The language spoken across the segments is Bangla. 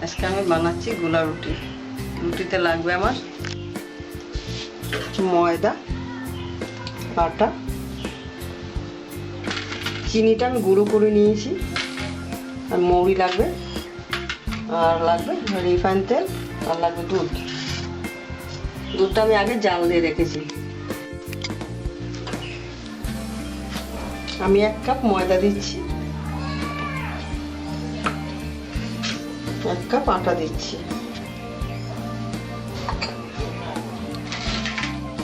আজকে আমি বানাচ্ছি গোলা রুটি। রুটিতে লাগবে আমার ময়দা, আটা, চিনিটা আমি গুঁড়ো করে নিয়েছি, আর মৌরি লাগবে, আর লাগবে রিফাইন তেল, আর লাগবে দুধ। দুধটা আমি আগে জাল দিয়ে রেখেছি। আমি 1 কাপ ময়দা দিচ্ছি, 1 কাপ আটা দিচ্ছি,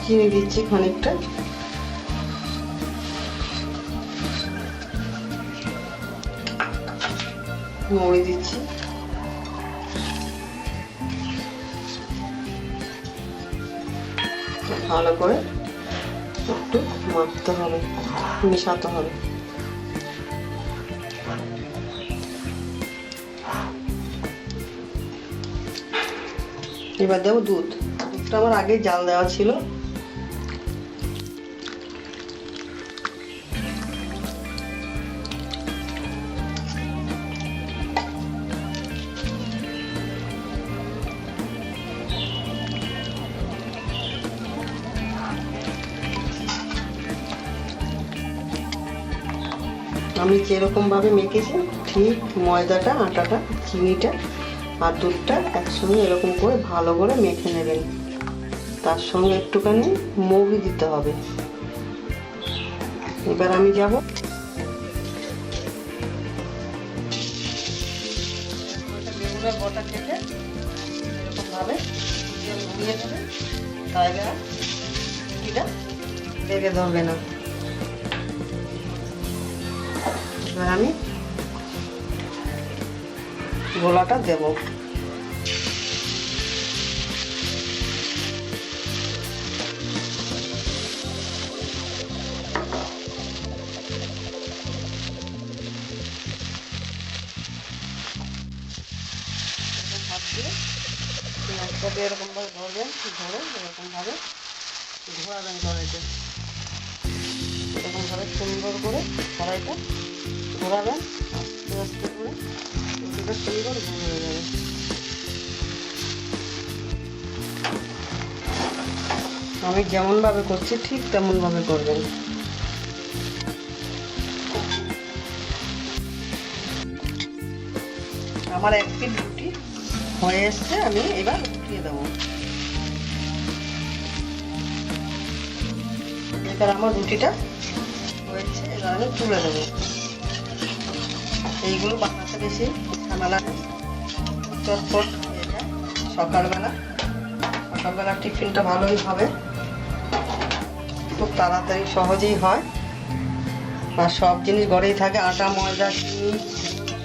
চিনি দিচ্ছি খানিকটা, মৌরি দিচ্ছি, ভালো করে একটু মাখতে হবে, মেশাতে হবে। এবার দেবো দুধ। দুধটা আমার আগে জাল দেওয়া ছিল। আমি যেরকম ভাবে মেখেছি ঠিক ময়দাটা, আটাটা, চিনিটা আর দুধটা একসঙ্গে এরকম করে ভালো করে মেখে নেবেন। তার সঙ্গে একটুখানি মৌরি দিতে হবে। এবার আমি যাব বেগুনের বটা কেটে এরকম ভাবে ঘুরিয়ে দেবেন, তাহলে রুটিটা লেগে ধরবে না। এবার আমি গোলাটা দেব। হাত দিয়ে পেঁয়াজটাকে এরকম ভাবে ধরবেন, ধরে এরকম ভাবে ঘোরাবেন কড়াইতে, এরকম ভাবে সুন্দর করে কড়াইটা ঘোরাবেন, আস্তে আস্তে করে রুটিটা সুন্দর ঘুরে যাবে। আমি যেমন ভাবে করছি ঠিক তেমন ভাবে করবেন। আমার 1 পিস রুটি হয়ে এসছে, আমি এবার উঠিয়ে দেবো। এবার আমার রুটিটা হয়েছে, এবার আমি তুলে দেবো। এইগুলো বানাতে বেশি ঝামেলা নেই, চটপট হয়ে যায়। সকালবেলা টিফিনটা ভালোই হবে, খুব তাড়াতাড়ি সহজেই হয়, আর সব জিনিস ঘরেই থাকে, আটা, ময়দা, চিনি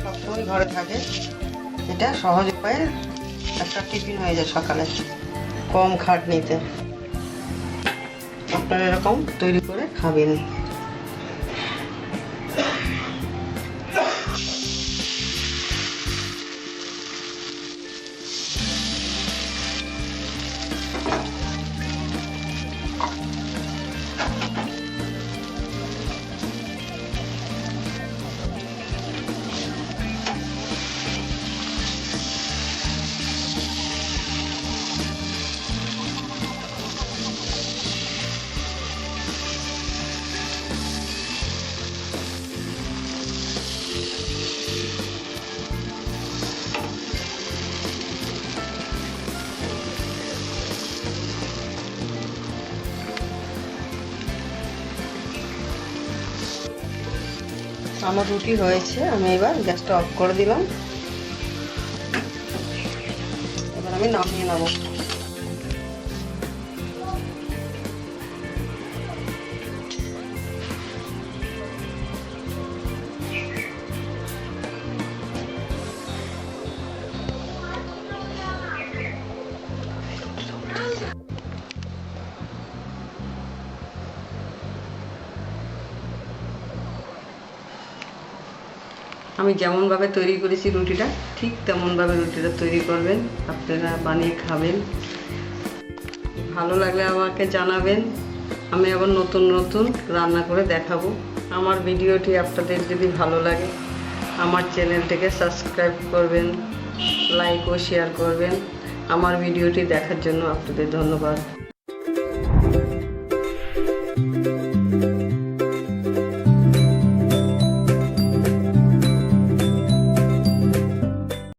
সবসময় ঘরে থাকে। এটা সহজ উপায়ে একটা টিফিন হয়ে যায় সকালে, কম খাটনিতে। আপনারা এরকম তৈরি করে খাবেন। আমার রুটি হয়েছে, আমি এবার গ্যাসটা অফ করে দিলাম। এবার আমি নামিয়ে নেব। আমি যেমনভাবে তৈরি করেছি রুটিটা ঠিক তেমনভাবে রুটিটা তৈরি করবেন, আপনারা বানিয়ে খাবেন। ভালো লাগলে আমাকে জানাবেন, আমি আবার নতুন নতুন রান্না করে দেখাবো। আমার ভিডিওটি আপনাদের যদি ভালো লাগে আমার চ্যানেলটিকে সাবস্ক্রাইব করবেন, লাইক ও শেয়ার করবেন। আমার ভিডিওটি দেখার জন্য আপনাদের ধন্যবাদ।